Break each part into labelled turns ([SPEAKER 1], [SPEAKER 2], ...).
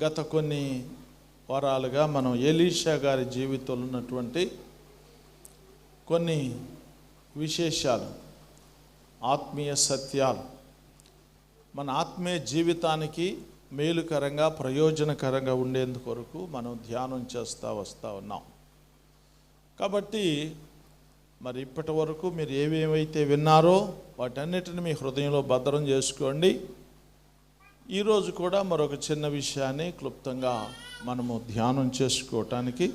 [SPEAKER 1] గత కొన్ని వారాలుగా మనం ఎలీషా గారి జీవితంలో ఉన్నటువంటి కొన్ని విశేషాలు, ఆత్మీయ సత్యాలు మన ఆత్మీయ జీవితానికి మేలుకరంగా ప్రయోజనకరంగా ఉండేందుకొరకు మనం ధ్యానం చేస్తూ వస్తూ ఉన్నాం. కాబట్టి మరి ఇప్పటి వరకు మీరు ఏవేమైతే విన్నారో వాటన్నిటిని మీ హృదయంలో భద్రం చేసుకోండి. ఈరోజు కూడా మరొక చిన్న విషయాన్ని క్లుప్తంగా మనము ధ్యానం చేసుకోవటానికి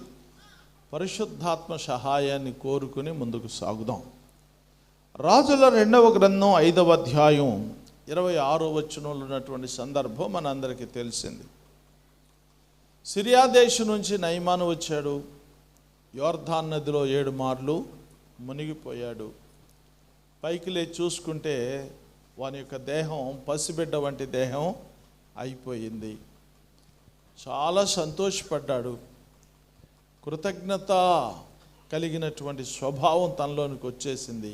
[SPEAKER 1] పరిశుద్ధాత్మ సహాయాన్ని కోరుకుని ముందుకు సాగుదాం. రాజుల 2వ గ్రంథం 5వ అధ్యాయం 26వ వచనంలో ఉన్నటువంటి సందర్భం మనందరికీ తెలిసింది. సిరియా దేశం నుంచి నయమాను వచ్చాడు. యోర్దాను నదిలో 7 మార్లు మునిగిపోయాడు. పైకి లేచి చూసుకుంటే వాని యొక్క దేహం పసిబిడ్డ వంటి దేహం అయిపోయింది. చాలా సంతోషపడ్డాడు. కృతజ్ఞత కలిగినటువంటి స్వభావం తనలోనికి వచ్చేసింది.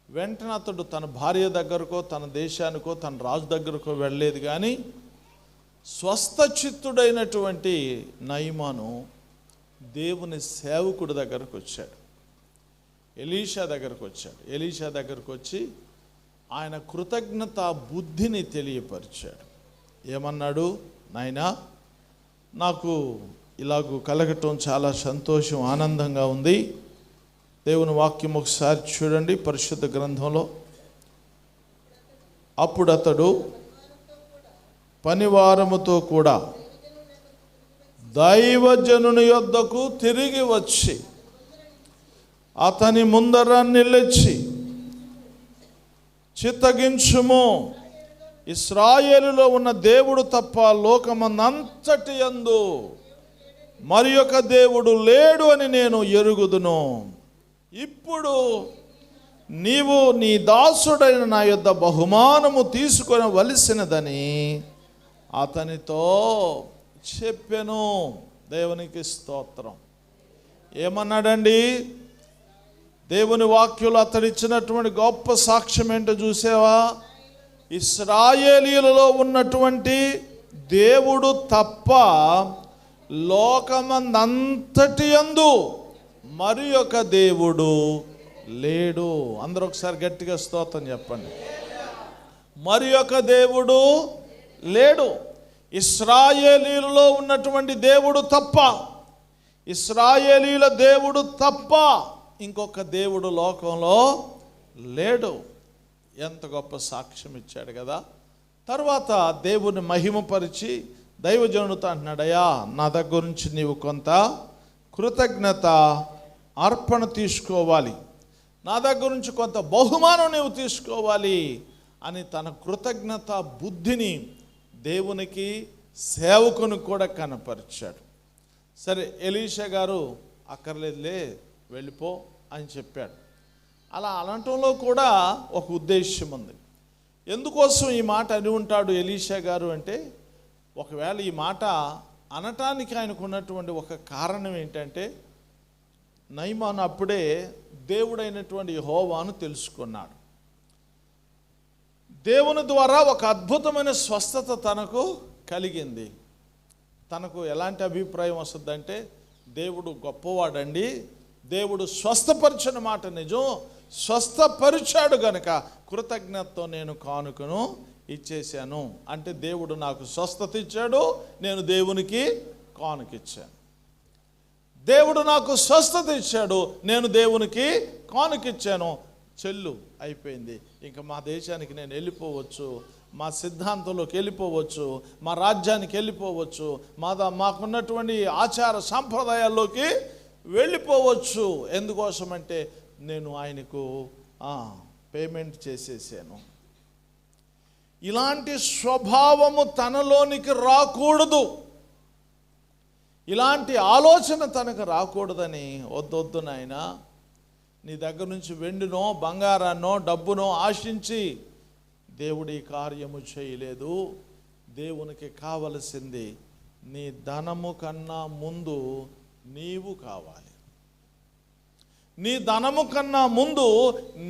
[SPEAKER 1] వెంటనే అతడు తన భార్య దగ్గరకో తన దేశానికో తన రాజు దగ్గరకో వెళ్ళలేదు, కానీ స్వస్థచిత్తుడైనటువంటి నయమాను దేవుని సేవకుడి దగ్గరకు వచ్చాడు. ఎలీషా దగ్గరకు వచ్చాడు. ఎలీషా దగ్గరకు వచ్చి ఆయన కృతజ్ఞత బుద్ధిని తెలియపరిచాడు. ఏమన్నాడు? నాయనా, నాకు ఇలాగూ కలగటం చాలా సంతోషం, ఆనందంగా ఉంది. దేవుని వాక్యం ఒకసారి చూడండి పరిశుద్ధ గ్రంథంలో. అప్పుడు అతడు పనివారముతో కూడా దైవజనుని యొద్దకు తిరిగి వచ్చి అతని ముందర నిలిచి, చిత్తగించుము, ఇశ్రాయేలులో ఉన్న దేవుడు తప్ప లోకమందంతటి యందు మరి ఒక దేవుడు లేడు అని నేను ఎరుగుదును. ఇప్పుడు నీవు నీ దాసుడైన నా యొద్ద బహుమానము తీసుకొనవలసినదని అతనితో చెప్పెను. దేవునికి స్తోత్రం. ఏమన్నాడండి? దేవుని వాక్యంలో అతడు ఇచ్చినటువంటి గొప్ప సాక్ష్యం ఏంటో చూసావా? ఇశ్రాయేలీయులలో ఉన్నటువంటి దేవుడు తప్ప లోకమందంతటి యందు మరి ఒక దేవుడు లేడు. అందరూ ఒకసారి గట్టిగా స్తోత్రం చెప్పండి. మరి ఒక దేవుడు లేడు. ఇశ్రాయేలీయులలో ఉన్నటువంటి దేవుడు తప్ప, ఇశ్రాయేలీయుల దేవుడు తప్ప ఇంకొక దేవుడు లోకంలో లేడు. ఎంత గొప్ప సాక్ష్యం ఇచ్చాడు కదా. తర్వాత దేవుని మహిమపరిచి దైవజనుడితో అంటున్నాడయ్యా, నా దగ్గర నుంచి నీవు కొంత కృతజ్ఞత అర్పణ తీసుకోవాలి, నా దగ్గర నుంచి కొంత బహుమానం నీవు తీసుకోవాలి అని తన కృతజ్ఞత బుద్ధిని దేవునికి సేవకునికి కూడా కనపరిచాడు. సరే, ఎలీషా గారు అక్కర్లేదులే వెళ్ళిపో అని చెప్పాడు. అలా అనటంలో కూడా ఒక ఉద్దేశం ఉంది. ఎందుకోసం ఈ మాట అని ఉంటాడు ఎలీషా గారు అంటే, ఒకవేళ ఈ మాట అనటానికి ఆయనకు ఉన్నటువంటి ఒక కారణం ఏంటంటే, నయమాను అప్పుడే దేవుడైనటువంటి యెహోవాను తెలుసుకున్నాడు. దేవుని ద్వారా ఒక అద్భుతమైన స్వస్థత తనకు కలిగింది. తనకు ఎలాంటి అభిప్రాయం వస్తుందంటే, దేవుడు గొప్పవాడండి, దేవుడు స్వస్థపరిచిన మాట నిజం, స్వస్థపరిచాడు గనుక కృతజ్ఞతతో నేను కానుకను ఇచ్చేసాను. అంటే దేవుడు నాకు స్వస్థత ఇచ్చాడు, నేను దేవునికి కానుకిచ్చాను. దేవుడు నాకు స్వస్థత ఇచ్చాడు, నేను దేవునికి కానుకిచ్చాను. చెల్లు అయిపోయింది. ఇంకా మా దేశానికి నేను వెళ్ళిపోవచ్చు, మా సిద్ధాంతంలోకి వెళ్ళిపోవచ్చు, మా రాజ్యానికి వెళ్ళిపోవచ్చు, మాకున్నటువంటి ఆచార సాంప్రదాయాల్లోకి వెళ్ళిపోవచ్చు. ఎందుకోసమంటే నేను ఆయనకు పేమెంట్ చేసేసాను. ఇలాంటి స్వభావము తనలోనికి రాకూడదు, ఇలాంటి ఆలోచన తనకు రాకూడదని, వద్దొద్దు నాయనా, నీ దగ్గర నుంచి వెండినో బంగారాన్నో డబ్బునో ఆశించి దేవుడి కార్యము చేయలేదు. దేవునికి కావలసింది నీ ధనము కన్నా ముందు నీవు కావాలి. నీ ధనము కన్నా ముందు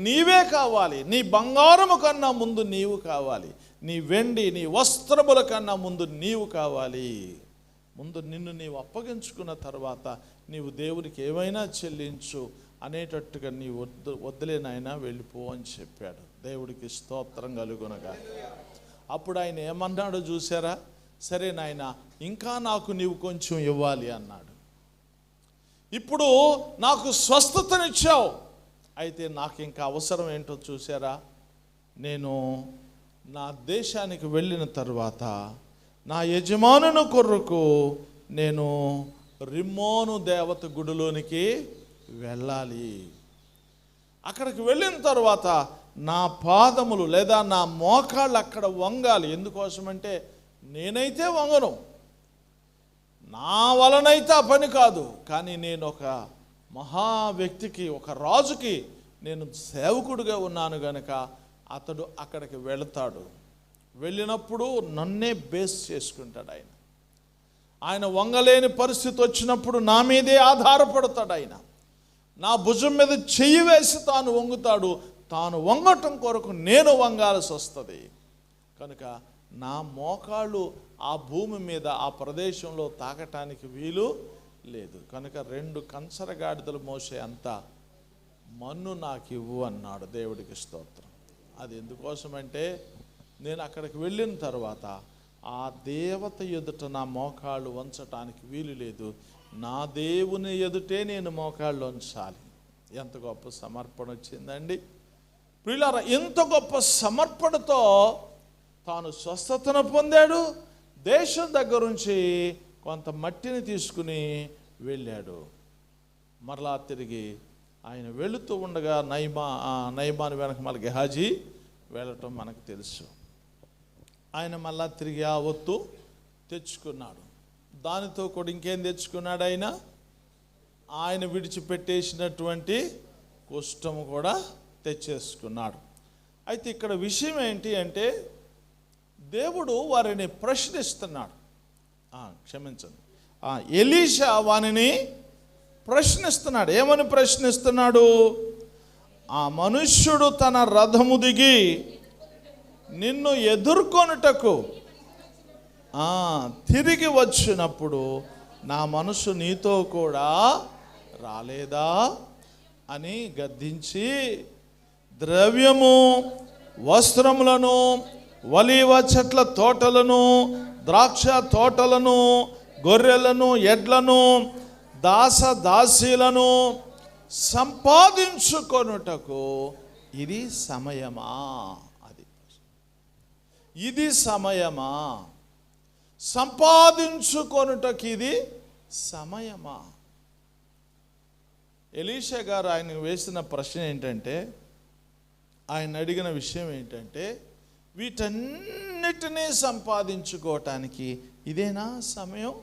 [SPEAKER 1] నీవే కావాలి, నీ బంగారము కన్నా ముందు నీవు కావాలి, నీ వెండి నీ వస్త్రముల కన్నా ముందు నీవు కావాలి. ముందు నిన్ను నీవు అప్పగించుకున్న తర్వాత నీవు దేవునికి ఏమైనా చెల్లించు అనేటట్టుగా నీ వద్దులేనైనా వెళ్ళిపో అని చెప్పాడు. దేవుడికి స్తోత్రం కలుగునగా. అప్పుడు ఆయన ఏమన్నాడో చూసారా? సరే నాయన, ఇంకా నాకు నీవు కొంచెం ఇవ్వాలి అన్నాడు. ఇప్పుడు నాకు స్వస్థతనిచ్చావు, అయితే నాకు ఇంకా అవసరం ఏంటో చూసారా? నేను నా దేశానికి వెళ్ళిన తర్వాత నా యజమానుని కొరకు నేను రిమ్మోను దేవత గుడిలోనికి వెళ్ళాలి. అక్కడికి వెళ్ళిన తర్వాత నా పాదములు లేదా నా మోకాళ్ళు అక్కడ వంగాలి. ఎందుకోసమంటే నేనైతే వంగను, నా వలనైతే ఆ పని కాదు, కానీ నేను ఒక మహా వ్యక్తికి, ఒక రాజుకి నేను సేవకుడిగా ఉన్నాను గనుక అతడు అక్కడికి వెళతాడు. వెళ్ళినప్పుడు నన్నే బేస్ చేసుకుంటాడు ఆయన. ఆయన వంగలేని పరిస్థితి వచ్చినప్పుడు నా మీదే ఆధారపడతాడు. ఆయన నా భుజం మీద చెయ్యి వేసి తాను వంగుతాడు. తాను వంగటం కొరకు నేను వంగాల్సి వస్తుంది. కనుక నా మోకాళ్ళు ఆ భూమి మీద ఆ ప్రదేశంలో తాకటానికి వీలు లేదు. కనుక 2 కంచరగాడిదలు మోసే అంత మన్ను నాకు ఇవ్వు అన్నాడు. దేవుడికి స్తోత్రం. అది ఎందుకోసమంటే నేను అక్కడికి వెళ్ళిన తర్వాత ఆ దేవత ఎదుట నా మోకాళ్ళు వంచటానికి వీలు లేదు. నా దేవుని ఎదుటే నేను మోకాళ్ళు వంచాలి. ఎంత గొప్ప సమర్పణ వచ్చిందండి ప్రియులారా! ఎంత గొప్ప సమర్పణతో తాను స్వస్థతను పొందాడు. దేశం దగ్గర నుంచి కొంత మట్టిని తీసుకుని వెళ్ళాడు. మరలా తిరిగి ఆయన వెళుతూ ఉండగా నయమాను వెనక మళ్ళీ గెహాజీ వెళ్ళటం మనకు తెలుసు. ఆయన మళ్ళా తిరిగి ఆ ఒత్తు తెచ్చుకున్నాడు. దానితో కూడా ఇంకేం తెచ్చుకున్నాడు? ఆయన విడిచిపెట్టేసినటువంటి కుష్టము కూడా తెచ్చేసుకున్నాడు. అయితే ఇక్కడ విషయం ఏంటి అంటే దేవుడు వారిని ప్రశ్నిస్తున్నాడు. క్షమించండి, ఎలీషా వారిని ప్రశ్నిస్తున్నాడు. ఏమని ప్రశ్నిస్తున్నాడు? ఆ మనుష్యుడు తన రథము దిగి నిన్ను ఎదుర్కొనుటకు తిరిగి వచ్చినప్పుడు నా మనసు నీతో కూడా రాలేదా అని గద్దించి, ద్రవ్యము, వస్త్రములను, ఒలీవ చెట్ల తోటలను, ద్రాక్ష తోటలను, గొర్రెలను, ఎడ్లను, దాసీలను సంపాదించుకొనుటకు ఇది సమయమా? ఇది సమయమా? సంపాదించుకొనుటకు ఇది సమయమా? ఎలీషా గారు ఆయనకు వేసిన ప్రశ్న ఏంటంటే, ఆయన అడిగిన విషయం ఏంటంటే, వీటన్నిటినీ సంపాదించుకోవటానికి ఇదేనా సమయం?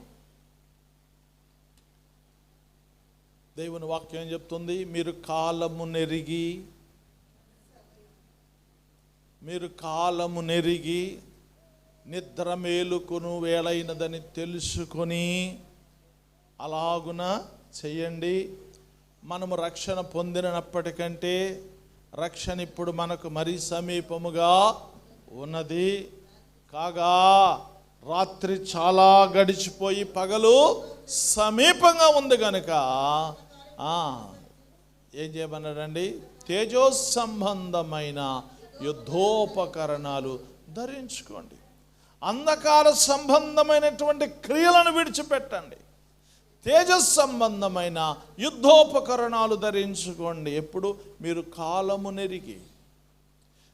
[SPEAKER 1] దేవుని వాక్యం ఏం చెప్తుంది? మీరు కాలము నెరిగి నిద్ర మేలుకొను వేళైనదని తెలుసుకొని అలాగున చెయ్యండి. మనము రక్షణ పొందినప్పటికంటే రక్షణ ఇప్పుడు మనకు మరీ సమీపముగా ఉన్నది. కాగా రాత్రి చాలా గడిచిపోయి పగలు సమీపంగా ఉంది కనుక ఏం చేయమన్నాడండి? తేజో సంబంధమైన యుద్ధోపకరణాలు ధరించుకోండి. అంధకార సంబంధమైనటువంటి క్రియలను విడిచిపెట్టండి. తేజస్ సంబంధమైన యుద్ధోపకరణాలు ధరించుకోండి. ఎప్పుడు? మీరు కాలము నెరిగి,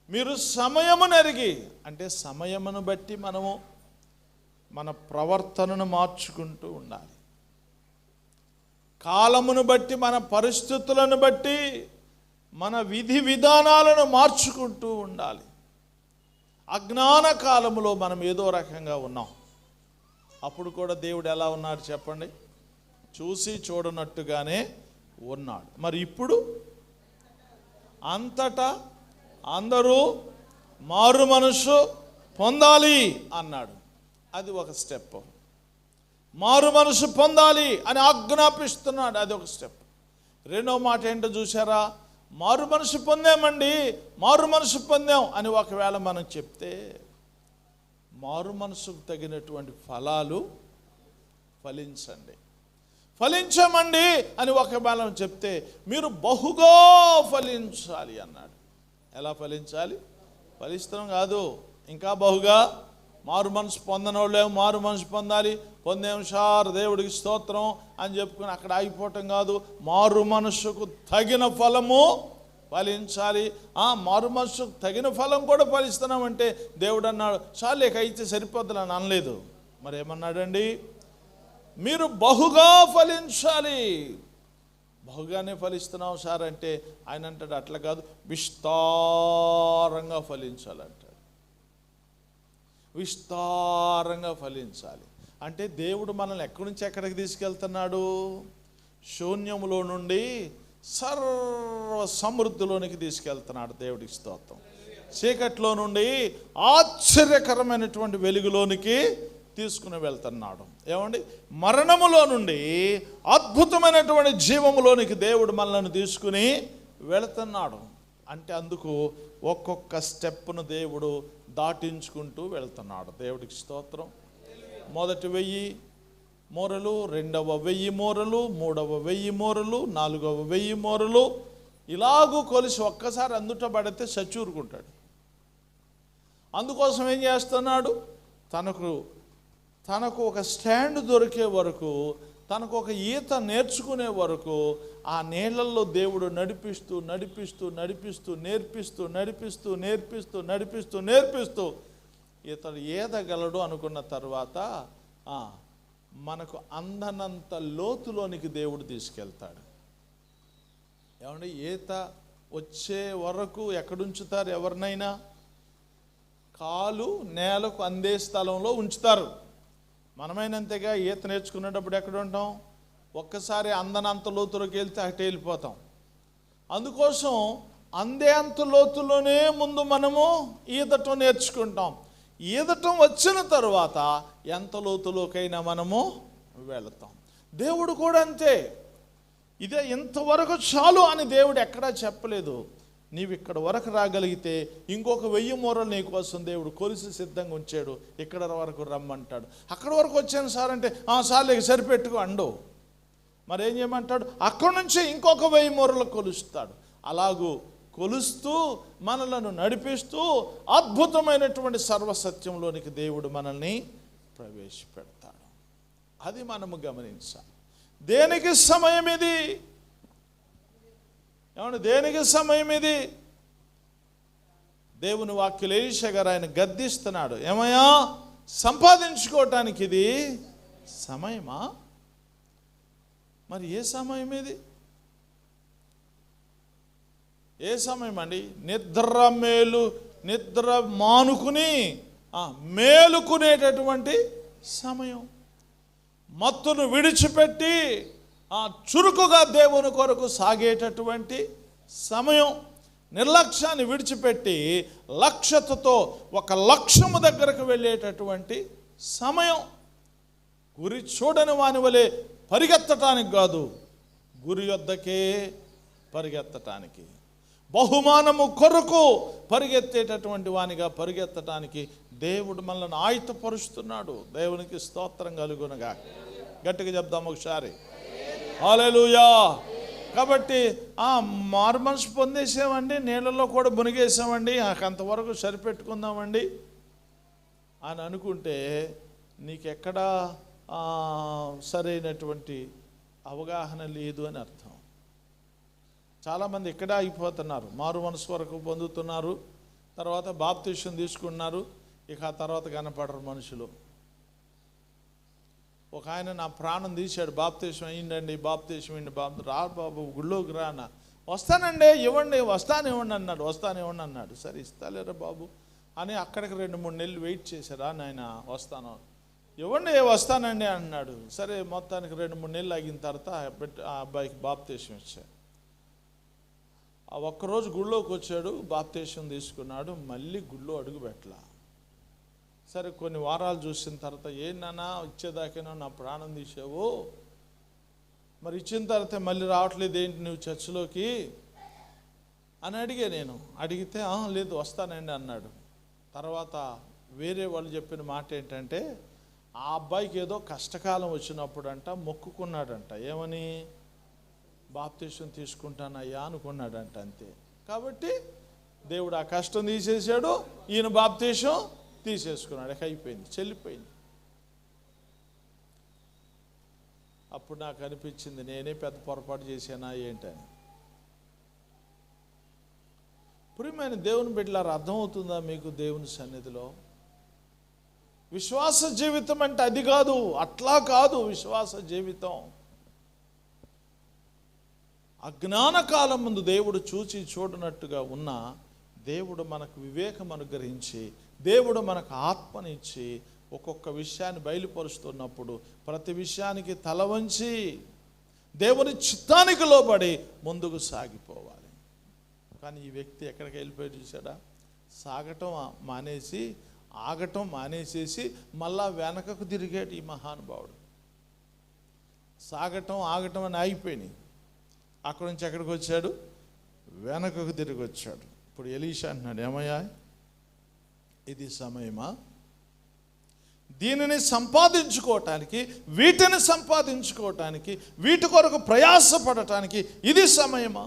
[SPEAKER 1] మీరు సమయము నెరిగి. అంటే సమయమును బట్టి మనము మన ప్రవర్తనను మార్చుకుంటూ ఉండాలి. కాలమును బట్టి, మన పరిస్థితులను బట్టి మన విధి విధానాలను మార్చుకుంటూ ఉండాలి. అజ్ఞాన కాలములో మనం ఏదో రకంగా ఉన్నాం. అప్పుడు కూడా దేవుడు ఎలా ఉన్నాడు చెప్పండి? చూసి చూడనట్టుగానే ఉన్నాడు. మరి ఇప్పుడు అంతటా అందరూ మారు మనసు పొందాలి అన్నాడు. అది ఒక స్టెప్. మారు మనసు పొందాలి అని ఆజ్ఞాపిస్తున్నాడు, అది ఒక స్టెప్. రెండో మాట ఏంటో చూసారా? మారు మనసు పొందామండి, మారు మనసు పొందాం అని ఒకవేళ మనం చెప్తే మారు మనసుకు తగినటువంటి ఫలాలు ఫలించండి. ఫలించమండి అని ఒకవేళ చెప్తే మీరు బహుగా ఫలించాలి అన్నాడు. ఎలా ఫలించాలి? ఫలిస్తాం కాదు, ఇంకా బహుగా. మారు మనసు పొందనోళ్ళేమో మారు మనసు పొందాలి, పొందేం సార్ దేవుడికి స్తోత్రం అని చెప్పుకుని అక్కడ ఆగిపోవటం కాదు. మారు మనసుకు తగిన ఫలము ఫలించాలి. మారు మనసుకు తగిన ఫలం కూడా ఫలిస్తున్నామంటే దేవుడు అన్నాడు చాలు ఇక అయితే సరిపోద్దులని అని అనలేదు. మరి ఏమన్నాడండి? మీరు బహుగా ఫలించాలి. బహుగానే ఫలిస్తున్నాం సార్ అంటే ఆయన అంటాడు అట్లా కాదు, విస్తారంగా ఫలించాలంటాడు. విస్తారంగా ఫలించాలి అంటే దేవుడు మనల్ని ఎక్కడి నుంచి ఎక్కడికి తీసుకెళ్తున్నాడు? శూన్యములో నుండి సర్వ సమృద్ధిలోనికి తీసుకెళ్తున్నాడు. దేవుడికి స్తోత్రం. చీకట్లో నుండి ఆశ్చర్యకరమైనటువంటి వెలుగులోనికి తీసుకుని వెళ్తున్నాడు. ఏమండి? మరణములో నుండి అద్భుతమైనటువంటి జీవములోనికి దేవుడు మనల్ని తీసుకుని వెళుతున్నాడు. అంటే అందుకు ఒక్కొక్క స్టెప్ను దేవుడు దాటించుకుంటూ వెళ్తున్నాడు. దేవుడికి స్తోత్రం. మొదటి 1000 మూరలు, రెండవ 1000 మూరలు, మూడవ 1000 మూరలు, నాలుగవ 1000 మూరలు, ఇలాగూ కొలిసి ఒక్కసారి అందుట పడితే చచ్చూరుకుంటాడు. అందుకోసం ఏం చేస్తున్నాడు? తనకు ఒక స్టాండ్ దొరికే వరకు, తనకు ఒక ఈత నేర్చుకునే వరకు ఆ నీళ్ళల్లో దేవుడు నడిపిస్తూ నడిపిస్తూ నడిపిస్తూ నేర్పిస్తూ నడిపిస్తూ నేర్పిస్తూ నడిపిస్తూ నేర్పిస్తూ ఇతడు ఈదగలడు అనుకున్న తర్వాత మనకు అందనంత లోతులోనికి దేవుడు తీసుకెళ్తాడు. ఏమంటే ఈత వచ్చే వరకు ఎక్కడుంచుతారు? ఎవరినైనా కాలు నేలకు అందే స్థలంలో ఉంచుతారు. మనమైనంతగా ఈత నేర్చుకునేటప్పుడు ఎక్కడ ఉంటాం? ఒక్కసారి అందనంత లోతులోకి వెళ్తే అటు వెళ్ళిపోతాం. అందుకోసం అందే అంత లోతులోనే ముందు మనము ఈదటం నేర్చుకుంటాం. ఈదటం వచ్చిన తర్వాత ఎంత లోతులోకైనా మనము వెళతాం. దేవుడు కూడా అంతే. ఇదే ఇంతవరకు చాలు అని దేవుడు ఎక్కడా చెప్పలేదు. నీవు ఇక్కడ వరకు రాగలిగితే ఇంకొక 1000 మూరలు నీ కోసం దేవుడు కొలిసి సిద్ధంగా ఉంచాడు. ఇక్కడ వరకు రమ్మంటాడు. అక్కడ వరకు వచ్చాను సార్ అంటే సార్లు సరిపెట్టుకో అండు. మరి ఏం చేయమంటాడు? అక్కడి నుంచి ఇంకొక 1000 మూరలు కొలుస్తాడు. అలాగూ కొలుస్తూ మనలను నడిపిస్తూ అద్భుతమైనటువంటి సర్వసత్యంలోనికి దేవుడు మనల్ని ప్రవేశపెడతాడు. అది మనము గమనించాలి. దేనికి సమయం ఇది? ఏమంటే దేనికి సమయం ఇది? దేవుని వాక్యులు ఎలీషా గారు ఆయన గద్దిస్తున్నాడు. ఏమయ్యా, సంపాదించుకోవటానికి ఇది సమయమా? మరి ఏ సమయం ఇది? ఏ సమయం అండి? నిద్ర మానుకుని మేలుకునేటటువంటి సమయం. మత్తును విడిచిపెట్టి చురుకుగా దేవుని కొరకు సాగేటటువంటి సమయం. నిర్లక్ష్యాన్ని విడిచిపెట్టి లక్ష్యతతో ఒక లక్ష్యము దగ్గరకు వెళ్ళేటటువంటి సమయం. గురి చూడని వాని వలె పరిగెత్తటానికి కాదు, గురి వద్దకే పరిగెత్తటానికి, బహుమానము కొరకు పరిగెత్తేటటువంటి వానిగా పరిగెత్తటానికి దేవుడు మనల్ని ఆయుధపరుస్తున్నాడు. దేవునికి స్తోత్రం కలుగునగా. గట్టిగా చెప్దాం ఒకసారి హల్లెలూయా. కాబట్టి మారు మనసు పొందేసామండి, నీళ్ళలో కూడా మునిగేసామండి, అంతవరకు సరిపెట్టుకుందామండి అని అనుకుంటే నీకెక్కడా సరైనటువంటి అవగాహన లేదు అని అర్థం. చాలామంది ఇక్కడే ఆగిపోతున్నారు. మారు మనసు వరకు పొందుతున్నారు, తర్వాత బాప్తిసం తీసుకున్నారు, ఇక ఆ తర్వాత కనపడరు మనుషులు. ఒక ఆయన నా ప్రాణం తీశాడు, బాప్తిసం అయ్యిందండి, బాప్తిసం అయ్యింది, రా బాబు గుళ్ళోకి రానా, వస్తానండి ఇవ్వండి, వస్తానివ్వండి అన్నాడు. సరే ఇస్తాలేరా బాబు అని అక్కడికి 2-3 నెలలు వెయిట్ చేశారా నాయన, వస్తాను, ఇవ్వండి వస్తానండి అన్నాడు. సరే మొత్తానికి 2-3 నెలలు ఆగిన తర్వాత ఆ అబ్బాయికి బాప్తిసం ఇచ్చాడు. ఆ ఒక్కరోజు గుళ్ళోకి వచ్చాడు, బాప్తిసం తీసుకున్నాడు, మళ్ళీ గుళ్ళో అడుగు పెట్టలా. సరే కొన్ని వారాలు చూసిన తర్వాత ఏంటన్నా ఇచ్చేదాకేనో నా ప్రాణం తీసావు మరి ఇచ్చిన తర్వాత మళ్ళీ రావట్లేదు ఏంటి నువ్వు చర్చిలోకి అని నేను అడిగితే లేదు వస్తానండి అన్నాడు. తర్వాత వేరే వాళ్ళు చెప్పిన మాట ఏంటంటే ఆ అబ్బాయికి ఏదో కష్టకాలం వచ్చినప్పుడంట మొక్కుకున్నాడంట. ఏమని? బాప్తీసం తీసుకుంటానయ్యా అనుకున్నాడంట. అంతే. కాబట్టి దేవుడు ఆ కష్టం తీసేసాడు, ఈయన బాప్తీసం తీసేసుకున్నాడు. అయిపోయింది, చెల్లిపోయింది. అప్పుడు నాకు అనిపించింది నేనే పెద్ద పొరపాటు చేశానా ఏంటని. ప్రియమైన దేవుని బిడ్డలారా, అర్థమవుతుందా మీకు? దేవుని సన్నిధిలో విశ్వాస జీవితం అంటే అది కాదు, అట్లా కాదు. విశ్వాస జీవితం అజ్ఞాన కాలం ముందు దేవుడు చూచి చూడనట్టుగా ఉన్న దేవుడు మనకు వివేకం అనుగ్రహించి, దేవుడు మనకు ఆత్మనిచ్చి ఒక్కొక్క విషయాన్ని బయలుపరుస్తున్నప్పుడు ప్రతి విషయానికి తల వంచి దేవుని చిత్తానికి లోబడి ముందుకు సాగిపోవాలి. కానీ ఈ వ్యక్తి ఎక్కడికి వెళ్ళిపోయి చూసాడా? సాగటం మానేసి, ఆగటం మానేసేసి మళ్ళా వెనకకు తిరిగాడు ఈ మహానుభావుడు. సాగటం ఆగటం అని ఆగిపోయినాయి. అక్కడి నుంచి ఎక్కడికి వచ్చాడు? వెనకకు తిరిగి వచ్చాడు. ఇప్పుడు ఎలీషా అంటున్నాడు, ఏమయ్యా ఇది సమయమా? దీనిని సంపాదించుకోవటానికి, వీటిని సంపాదించుకోవటానికి, వీటి కొరకు ప్రయాసపడటానికి ఇది సమయమా?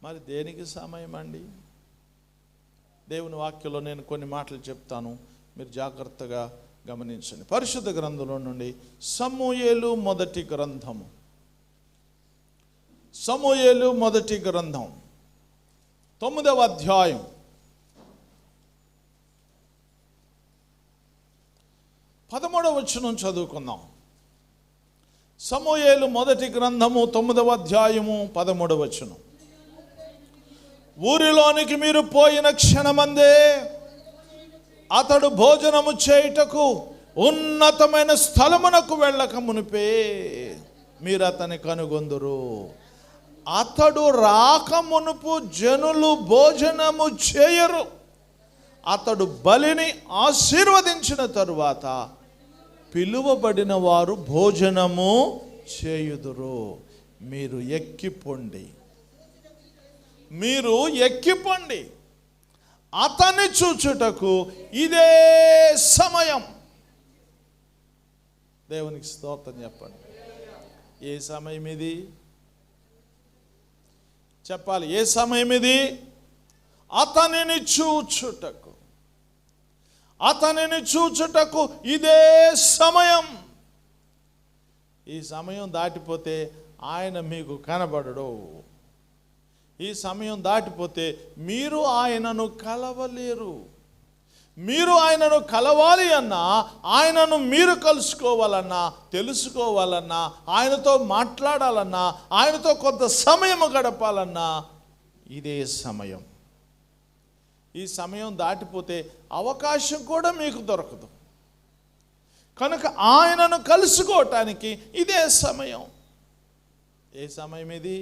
[SPEAKER 1] మరి దేనికి సమయం అండి? దేవుని వాక్యంలో నేను కొన్ని మాటలు చెప్తాను, మీరు జాగ్రత్తగా గమనించండి. పరిశుద్ధ గ్రంథంలో నుండి సమూయేలు మొదటి గ్రంథము, సమూయేలు మొదటి గ్రంథం 9వ అధ్యాయం 13వ వచనం చదువుకుందాం. సమూయేలు మొదటి గ్రంథము 9వ అధ్యాయము 13వ వచనం. ఊరిలోనికి మీరు పోయిన క్షణమందే అతడు భోజనము చేయుటకు ఉన్నతమైన స్థలమునకు వెళ్ళక మునిపే మీరు అతని కనుగొందురు. అతడు రాక మునుపు జనులు భోజనము చేయరు. అతడు బలిని ఆశీర్వదించిన తరువాత పిలువబడిన వారు భోజనము చేయుదురు. మీరు ఎక్కిపోండి, మీరు ఎక్కిపోండి, అతన్ని చూచుటకు ఇదే సమయం. దేవునికి స్తోత్రం చెప్పండి. ఏ సమయం ఇది? చెప్పాలి. ఏ సమయం ఇది? అతనిని చూచుటకు, అతనిని చూచుటకు ఇదే సమయం. ఈ సమయం దాటిపోతే ఆయన మీకు కనబడడు. ఈ సమయం దాటిపోతే మీరు ఆయనను కలవలేరు. మీరు ఆయనను కలవాలి అన్నా, ఆయనను మీరు కలుసుకోవాలన్నా, తెలుసుకోవాలన్నా, ఆయనతో మాట్లాడాలన్నా, ఆయనతో కొంత సమయం గడపాలన్నా ఇదే సమయం. ఈ సమయం దాటిపోతే అవకాశం కూడా మీకు దొరకదు. కనుక ఆయనను కలుసుకోవటానికి ఇదే సమయం. ఏ సమయం ఇది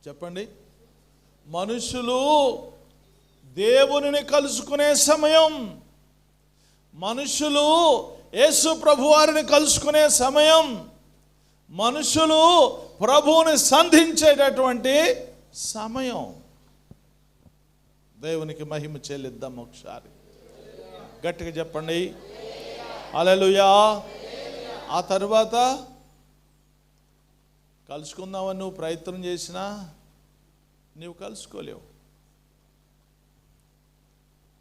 [SPEAKER 1] చెప్పండి? మనుషులు దేవునిని కలుసుకునే సమయం, మనుషులు యేసు ప్రభువారిని కలుసుకునే సమయం, మనుషులు ప్రభువుని సంధించేటటువంటి సమయం. దేవునికి మహిమ చెల్లిద్దాం. ఒకసారి గట్టిగా చెప్పండి, హల్లెలూయా. ఆ తరువాత కలుసుకుందామని నువ్వు ప్రయత్నం చేసినా నీవు కలుసుకోలేవు.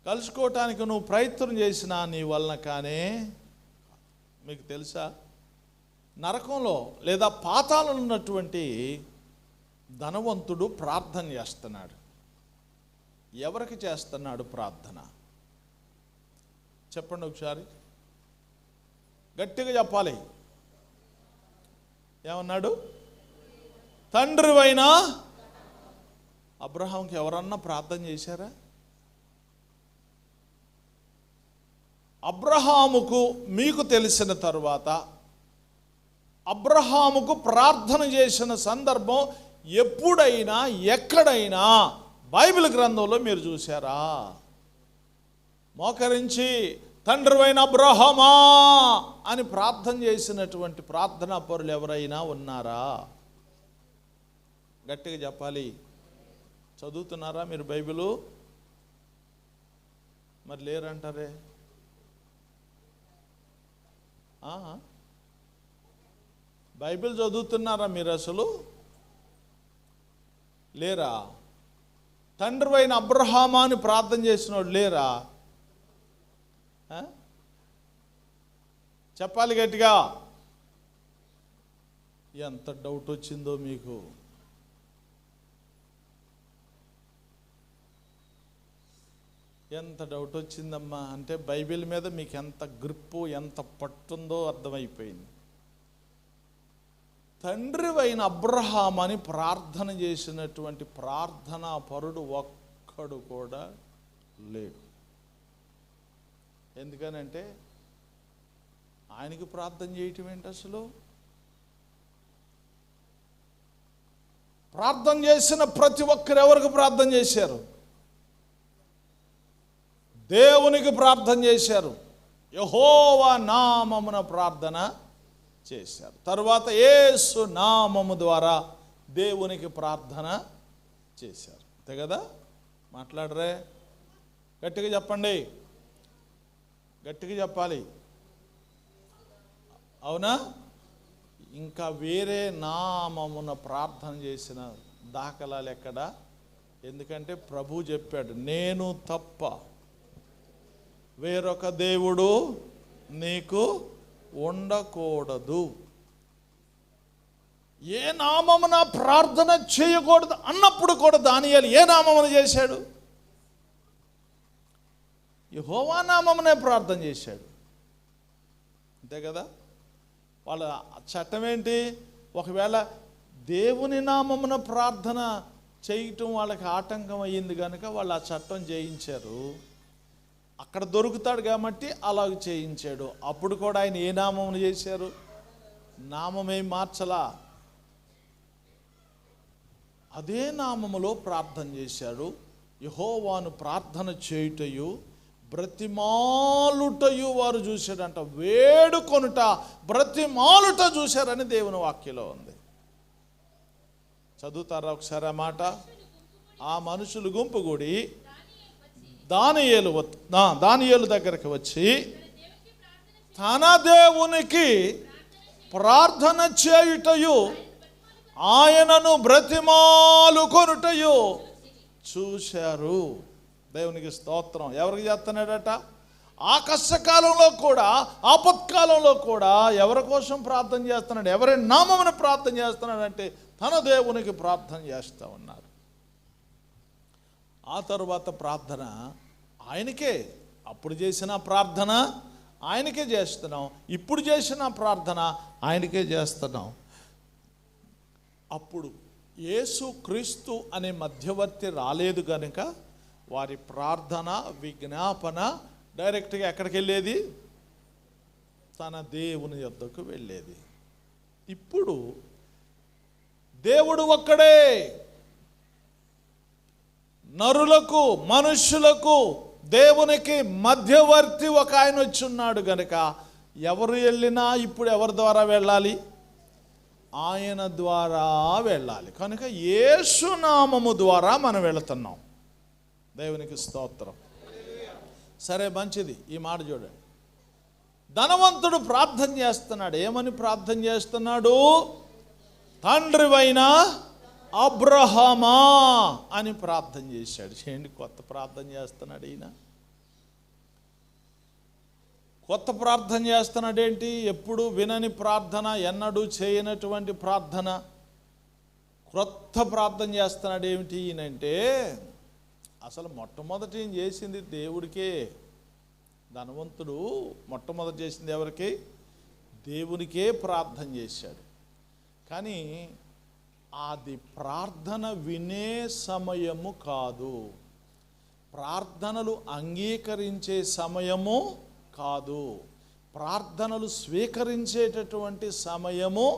[SPEAKER 1] కలుసుకోవటానికి నువ్వు ప్రయత్నం చేసినా నీ వలన కానీ. మీకు తెలుసా, నరకంలో లేదా పాతాళంలో ఉన్నటువంటి ధనవంతుడు ప్రార్థన చేస్తున్నాడు. ఎవరికి చేస్తున్నాడు ప్రార్థన? చెప్పండి ఒకసారి, గట్టిగా చెప్పాలి. ఏమన్నాడు? తండ్రివైనా అబ్రహాంకి ఎవరన్నా ప్రార్థన చేశారా? అబ్రహాముకు మీకు తెలిసిన తరువాత అబ్రహాముకు ప్రార్థన చేసిన సందర్భం ఎప్పుడైనా ఎక్కడైనా బైబిల్ గ్రంథంలో మీరు చూసారా? మోకరించి తండ్రివైన అబ్రహామా అని ప్రార్థన చేసినటువంటి ప్రార్థనా పరులు ఎవరైనా ఉన్నారా? గట్టిగా చెప్పాలి. చదువుతున్నారా మీరు బైబిలు? మరి లేరంటారే. బైబిల్ చదువుతున్నారా మీరు? అసలు లేరా? తండ్రివైన అబ్రహామా అని ప్రార్థన చేసిన వాడు లేరా? చెప్పాలి గట్టిగా. ఎంత డౌట్ వచ్చిందో మీకు. ఎంత డౌట్ వచ్చిందమ్మా అంటే బైబిల్ మీద మీకు ఎంత గ్రిప్పు, ఎంత పట్టుందో అర్థమైపోయింది. తండ్రివైన అబ్రహాం అని ప్రార్థన చేసినటువంటి ప్రార్థనా పరుడు ఒక్కడు కూడా లేడు. ఎందుకనంటే ఆయనకి ప్రార్థన చేయటం ఏంటి? అసలు ప్రార్థన చేసిన ప్రతి ఒక్కరు ఎవరికి ప్రార్థన చేశారు? దేవునికి ప్రార్థన చేశారు. యెహోవా నామమున ప్రార్థన చేశారు. తరువాత యేసు నామము ద్వారా దేవునికి ప్రార్థన చేశారు. అంతే కదా? మాట్లాడరే? గట్టిగా చెప్పండి, గట్టిగా చెప్పాలి. అవునా? ఇంకా వేరే నామమున ప్రార్థన చేసిన దాఖలాలు ఎక్కడ? ఎందుకంటే ప్రభు చెప్పాడు, నేను తప్ప వేరొక దేవుడు నీకు ఉండకూడదు. ఏ నామమున ప్రార్థన చేయకూడదు అన్నప్పుడు కూడా దానియేలు ఏ నామమున చేశాడు? యెహోవా నామమునే ప్రార్థన చేశాడు. అంతే కదా? వాళ్ళ చట్టం ఏంటి? ఒకవేళ దేవుని నామమున ప్రార్థన చేయటం వాళ్ళకి ఆటంకం అయ్యింది కనుక వాళ్ళు ఆ చట్టం చేయించారు. అక్కడ దొరుకుతాడు కాబట్టి అలాగ చేయించాడు. అప్పుడు కూడా ఆయన ఏ నామమును చేశారు? నామమేం మార్చలా, అదే నామములో ప్రార్థన చేశాడు. యెహోవాను ప్రార్థన చేయుటయు బ్రతిమాలుటయు వారు చూశాడంట. వేడుకొనుట బ్రతిమాలుట చూశారని దేవుని వాక్యంలో ఉంది. చదువుతారా ఒకసారి ఆ మాట? ఆ మనుషులు గుంపు కూడి దానియేలు దగ్గరికి వచ్చి తన దేవునికి ప్రార్థన చేయుటయు ఆయనను బ్రతిమాలుకొనుటయు చూశారు. దేవునికి స్తోత్రం. ఎవరికి చేస్తున్నాడట? ఆ కష్టకాలంలో కూడా, ఆపత్కాలంలో కూడా ఎవరి కోసం ప్రార్థన చేస్తున్నాడు? ఎవరి నామమున ప్రార్థన చేస్తున్నాడంటే తన దేవునికి ప్రార్థన చేస్తూ ఉన్నారు. ఆ తరువాత ప్రార్థన ఆయనకే. అప్పుడు చేసిన ప్రార్థన ఆయనకే చేస్తున్నాం, ఇప్పుడు చేసిన ప్రార్థన ఆయనకే చేస్తున్నాం. అప్పుడు యేసు క్రీస్తు అనే మధ్యవర్తి రాలేదు కనుక వారి ప్రార్థన, విజ్ఞాపన డైరెక్ట్గా ఎక్కడికి వెళ్ళేది? తన దేవుని యొద్దకు వెళ్ళేది. ఇప్పుడు దేవుడు ఒక్కడే. నరులకు, మనుష్యులకు, దేవునికి మధ్యవర్తి ఒక ఆయన వచ్చి ఉన్నాడు గనుక ఎవరు వెళ్ళినా ఇప్పుడు ఎవరి ద్వారా వెళ్ళాలి? ఆయన ద్వారా వెళ్ళాలి. కనుక యేసు నామము ద్వారా మనం వెళుతున్నాం. దేవునికి స్తోత్రం. సరే, మంచిది. ఈ మాట చూడండి. ధనవంతుడు ప్రార్థన చేస్తున్నాడు. ఏమని ప్రార్థన చేస్తున్నాడు? తండ్రివైన అబ్రహామా అని ప్రార్థన చేశాడు. చేయండి, కొత్త ప్రార్థన చేస్తున్నాడు ఈయన. కొత్త ప్రార్థన చేస్తున్నాడు ఏంటి? ఎప్పుడు వినని ప్రార్థన, ఎన్నడూ చేయనటువంటి ప్రార్థన, క్రొత్త ప్రార్థన చేస్తున్నాడు. ఏమిటి ఈయనంటే, అసలు మొట్టమొదటి ఏం చేసింది దేవుడికే. ధనవంతుడు మొట్టమొదటి చేసింది ఎవరికి? దేవునికే ప్రార్థన చేశాడు. కానీ అది ప్రార్థన వినే సమయము కాదు, ప్రార్థనలు అంగీకరించే సమయము కాదు, ప్రార్థనలు స్వీకరించేటటువంటి సమయము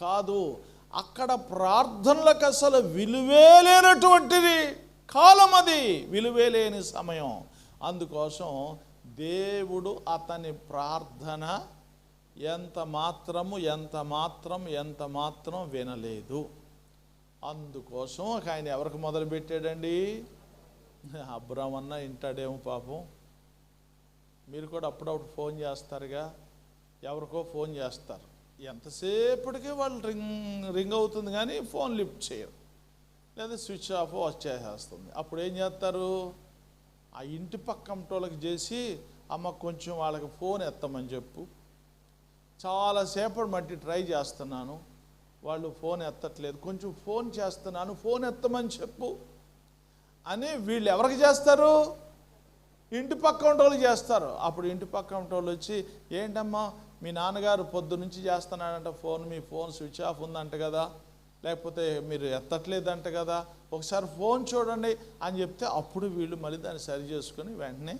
[SPEAKER 1] కాదు. అక్కడ ప్రార్థనలకు అసలు విలువే లేనటువంటిది కాలం, అది విలువే లేని సమయం. అందుకోసం దేవుడు అతని ప్రార్థన ఎంత మాత్రం వినలేదు. అందుకోసం ఆయన ఎవరికి మొదలుపెట్టాడండి? అబ్రాహాం అన్న వింటాడేమో పాపం. మీరు కూడా అప్పుడప్పుడు ఫోన్ చేస్తారుగా, ఎవరికో ఫోన్ చేస్తారు, ఎంతసేపటికి వాళ్ళు రింగ్ అవుతుంది కానీ ఫోన్ లిఫ్ట్ చేయరు, లేదా స్విచ్ ఆఫ్ వచ్చేసేస్తుంది. అప్పుడు ఏం చేస్తారు? ఆ ఇంటి పక్కంటోళ్ళకి చేసి, అమ్మ కొంచెం వాళ్ళకి ఫోన్ ఎత్తమని చెప్పు, చాలాసేపటి మట్టి ట్రై చేస్తున్నాను, వాళ్ళు ఫోన్ ఎత్తట్లేదు, కొంచెం ఫోన్ చేస్తున్నాను, ఫోన్ ఎత్తమని చెప్పు అని వీళ్ళు ఎవరికి చేస్తారు? ఇంటి పక్కంటోళ్ళు చేస్తారు. అప్పుడు ఇంటి పక్కంటోళ్ళు వచ్చి, ఏంటమ్మా మీ నాన్నగారు పొద్దు నుంచి చేస్తున్నాడంట ఫోన్, మీ ఫోన్ స్విచ్ ఆఫ్ ఉందంట కదా, లేకపోతే మీరు ఎత్తట్లేదంట కదా, ఒకసారి ఫోన్ చూడండి అని చెప్తే అప్పుడు వీళ్ళు మళ్ళీ దాన్ని సరి చేసుకొని వెంటనే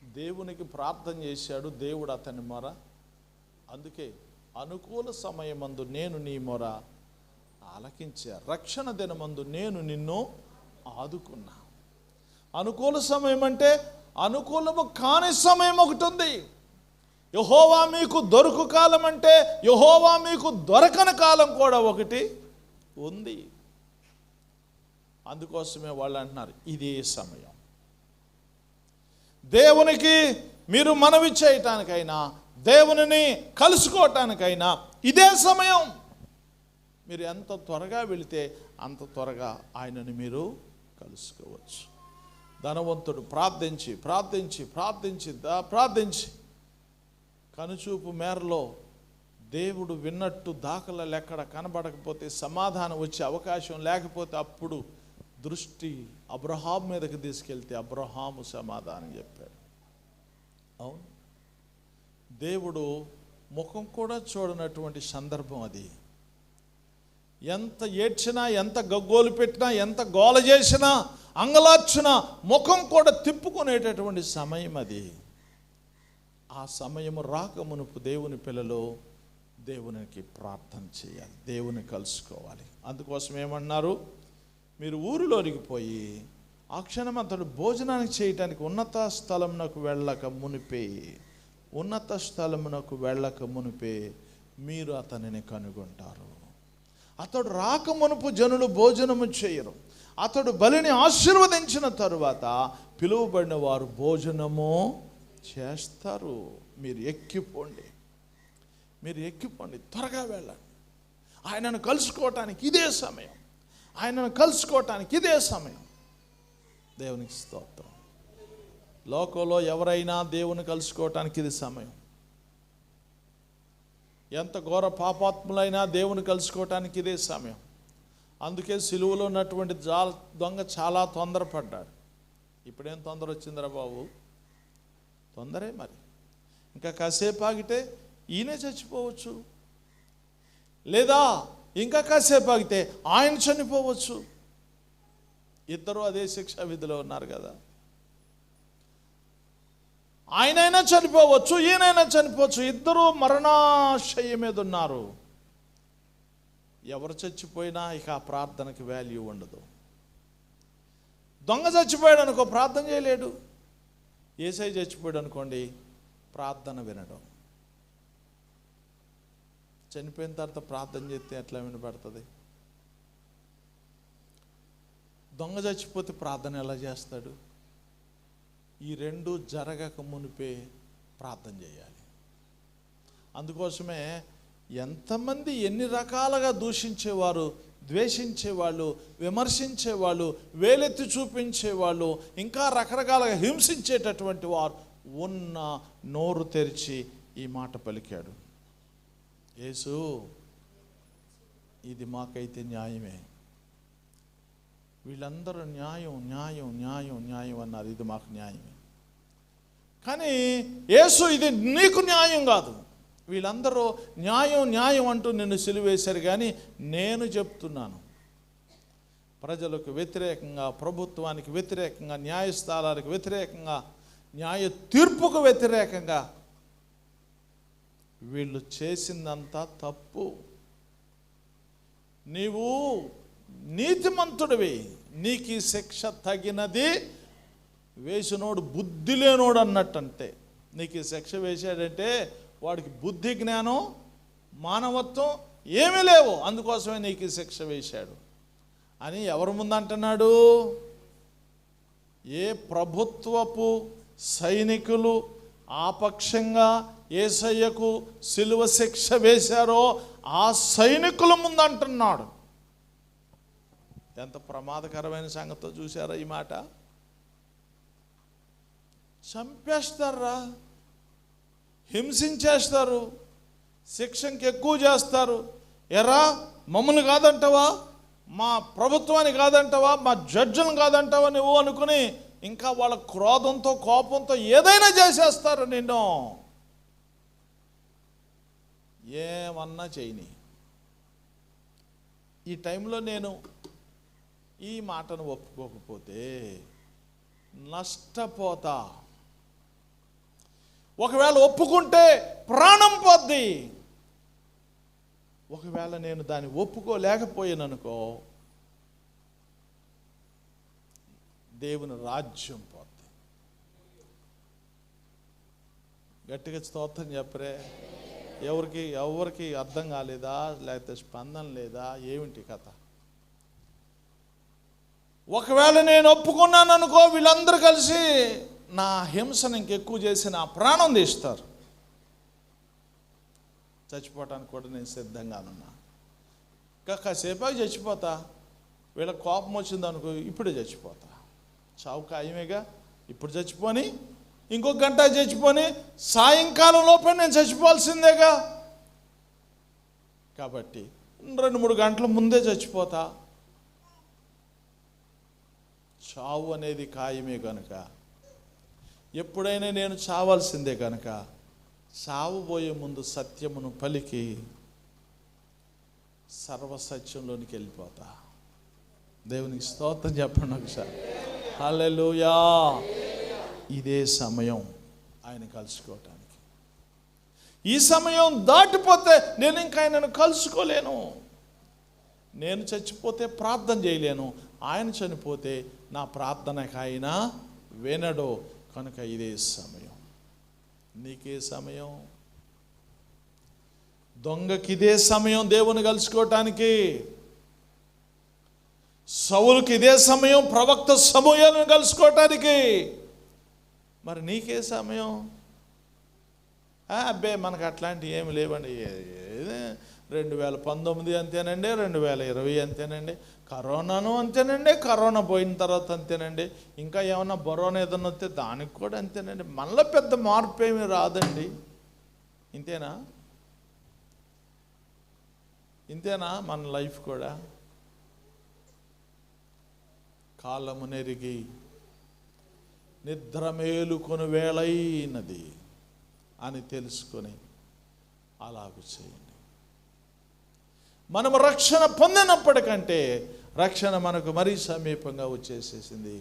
[SPEAKER 1] దేవునికి ప్రార్థన చేశాడు. దేవుడు అతని మొర, అందుకే అనుకూల సమయమందు నేను నీ మొర ఆలకించా, రక్షణ దినమందు నేను నిన్ను ఆదుకున్నా. అనుకూల సమయం అంటే అనుకూలము కాని సమయం ఒకటి ఉంది. యెహోవా మీకు దొరుకు కాలం అంటే యెహోవా మీకు దొరకని కాలం కూడా ఒకటి ఉంది. అందుకోసమే వాళ్ళు అంటున్నారు ఇదే సమయం. దేవునికి మీరు మనవి చేయటానికైనా, దేవునిని కలుసుకోవటానికైనా ఇదే సమయం. మీరు ఎంత త్వరగా వెళితే అంత త్వరగా ఆయనని మీరు కలుసుకోవచ్చు. ధనవంతుడు ప్రార్థించి కనుచూపు మేరలో దేవుడు విన్నట్టు దాఖలాలు ఎక్కడ కనబడకపోతే, సమాధానం వచ్చే అవకాశం లేకపోతే, అప్పుడు దృష్టి అబ్రహాం మీదకి తీసుకెళ్తే అబ్రహాము సమాధానం చెప్పాడు. అవును, దేవుడు ముఖం కూడా చూడనటువంటి సందర్భం అది. ఎంత ఏడ్చినా, ఎంత గగ్గోలు పెట్టినా, ఎంత గోల చేసినా, అంగలార్చినా ముఖం కూడా తిప్పుకునేటటువంటి సమయం అది. ఆ సమయం రాకమునుపు దేవుని పిల్లలు దేవునికి ప్రార్థన చేయాలి, దేవుని కలుసుకోవాలి. అందుకోసం ఏమన్నారు? మీరు ఊరిలోనికి పోయి ఆ క్షణం అతడు భోజనానికి చేయటానికి ఉన్నత స్థలమునకు వెళ్ళక మునిపే మీరు అతనిని కనుగొంటారు. అతడు రాకమునుపు జనులు భోజనము చేయరు. అతడు బలిని ఆశీర్వదించిన తరువాత పిలువబడిన వారు భోజనము చేస్తారు. మీరు ఎక్కిపోండి, త్వరగా వెళ్ళండి. ఆయనను కలుసుకోవటానికి ఇదే సమయం. దేవునికి స్తోత్రం. లోకంలో ఎవరైనా దేవుని కలుసుకోవటానికి ఇది సమయం. ఎంత ఘోర పాపాత్ములైనా దేవుని కలుసుకోవటానికి ఇదే సమయం. అందుకే సిలువలో ఉన్నటువంటి దొంగ చాలా తొందరపడ్డాడు. ఇప్పుడేం తొందర వచ్చిందిరా బాబు? తొందరే మరి. ఇంకా కాసేపు ఆగితే ఈయనే చచ్చిపోవచ్చు, లేదా ఇంకా కాసేపు ఆగితే ఆయన చనిపోవచ్చు. ఇద్దరు అదే శిక్షా విధిలో ఉన్నారు కదా. ఆయనైనా చనిపోవచ్చు, ఈయనైనా చనిపోవచ్చు. ఇద్దరు మరణాశయ్య మీద ఉన్నారు. ఎవరు చచ్చిపోయినా ఇక ఆ ప్రార్థనకి వాల్యూ ఉండదు. దొంగ చచ్చిపోయాడు అనుకో, ప్రార్థన చేయలేడు. యేసయ్య చచ్చిపోయాడు అనుకోండి, ప్రార్థన వినడం. చనిపోయిన తర్వాత ప్రార్థన చేస్తే ఎట్లా వినపడుతుంది? దొంగ చచ్చిపోతే ప్రార్థన ఎలా చేస్తాడు? ఈ రెండు జరగక మునిపే ప్రార్థన చేయాలి. అందుకోసమే ఎంతమంది ఎన్ని రకాలుగా దూషించేవారు, ద్వేషించేవాళ్ళు, విమర్శించేవాళ్ళు, వేలెత్తి చూపించేవాళ్ళు, ఇంకా రకరకాలుగా హింసించేటటువంటి వారు ఉన్న నోరు తెరిచి ఈ మాట పలికాడు, యేసు ఇది మాకైతే న్యాయమే. వీళ్ళందరూ న్యాయం న్యాయం న్యాయం న్యాయం అన్నారు, ఇది మాకు న్యాయమే. కానీ యేసు ఇది నీకు న్యాయం కాదు. వీళ్ళందరూ న్యాయం న్యాయం అంటూ నిన్ను సిలువేశారు, కానీ నేను చెప్తున్నాను, ప్రజలకు వ్యతిరేకంగా, ప్రభుత్వానికి వ్యతిరేకంగా, న్యాయస్థానాలకు వ్యతిరేకంగా, న్యాయ తీర్పుకు వ్యతిరేకంగా వీళ్ళు చేసిందంతా తప్పు. నీవు నీతిమంతుడివి, నీకు ఈ శిక్ష తగినది వేసినోడు బుద్ధి లేనోడు అన్నట్టు. అంతే. నీకు ఈ శిక్ష వేశాడంటే వాడికి బుద్ధి, జ్ఞానం, మానవత్వం ఏమీ లేవు, అందుకోసమే నీకు ఈ శిక్ష వేశాడు అని ఎవరి ముందు అంటున్నాడు? ఏ ప్రభుత్వపు సైనికులు ఆపక్షంగా యేసయ్యకు సిలువ శిక్ష వేశారో ఆ సైనికుల ముందు అంటున్నాడు. ఎంత ప్రమాదకరమైన సంగతో చూశారా ఈ మాట? చంపేస్తారా, హింసించేస్తారు, శిక్షకి ఎక్కువ చేస్తారు. ఎరా మమ్మల్ని కాదంటావా, మా ప్రభుత్వాన్ని కాదంటావా, మా జడ్జిని కాదంటావా నువ్వు అనుకుని ఇంకా వాళ్ళ క్రోధంతో, కోపంతో ఏదైనా చేసేస్తారు నిన్ను. ఏమన్నా చేయని. ఈ టైంలో నేను ఈ మాటను ఒప్పుకోకపోతే నష్టపోతా. ఒకవేళ ఒప్పుకుంటే ప్రాణం పోద్ది. ఒకవేళ నేను దాన్ని ఒప్పుకోలేకపోయాననుకో దేవుని రాజ్యం పోద్ది. గట్టిగా స్తోత్రం చెప్పరే. ఎవరికి అర్థం కాలేదా, లేకపోతే స్పందన లేదా, ఏమిటి కథ? ఒకవేళ నేను ఒప్పుకున్నాను అనుకో, వీళ్ళందరూ కలిసి నా హింసను ఇంకెక్కువ చేసి నా ప్రాణం తీస్తారు. చచ్చిపోవటానికి కూడా నేను సిద్ధంగా ఉన్నా. కాసేపు చచ్చిపోతా. వీళ్ళ కోపం వచ్చింది అనుకో, ఇప్పుడే చచ్చిపోతా. చావు ఖాయమేగా. ఇప్పుడు చచ్చిపోని, ఇంకొక గంట చచ్చిపోని, సాయంకాలం లోపే నేను చచ్చిపోవాల్సిందేగా. కాబట్టి 2-3 గంటల ముందే చచ్చిపోతా. చావు అనేది ఖాయమే కనుక, ఎప్పుడైనా నేను చావాల్సిందే కనుక చావుపోయే ముందు సత్యమును పలికి సర్వసత్యంలోనికి వెళ్ళిపోతా. దేవునికి స్తోత్రం చెప్పండి ఒకసారి. హల్లెలూయా. ఇదే సమయం ఆయన కలుసుకోవటానికి. ఈ సమయం దాటిపోతే నేను ఇంకా ఆయనను కలుసుకోలేను. నేను చచ్చిపోతే ప్రార్థన చేయలేను. ఆయన చనిపోతే నా ప్రార్థనకు ఆయన వినడు. కనుక ఇదే సమయం. నీకే సమయం. దొంగకి ఇదే సమయం దేవుని కలుసుకోవటానికి. సౌలుకి ఇదే సమయం ప్రవక్త సమూయేలును కలుసుకోవటానికి. మరి నీకే సమయం? అబ్బే మనకు అట్లాంటివి ఏమి లేవండి. 2019 అంతేనండి, 2020 అంతేనండి, కరోనాను అంతేనండి, కరోనా పోయిన తర్వాత అంతేనండి, ఇంకా ఏమన్నా బరోనా ఏదన్నా వస్తే దానికి కూడా అంతేనండి. మళ్ళీ పెద్ద మార్పు ఏమీ రాదండి. ఇంతేనా? ఇంతేనా మన లైఫ్ కూడా? కాలము నెరిగి నిద్ర మేలుకొని వేళైనది అని తెలుసుకొని అలాగూ చేయండి. మనము రక్షణ పొందినప్పటికంటే రక్షణ మనకు మరీ సమీపంగా వచ్చేసేసింది.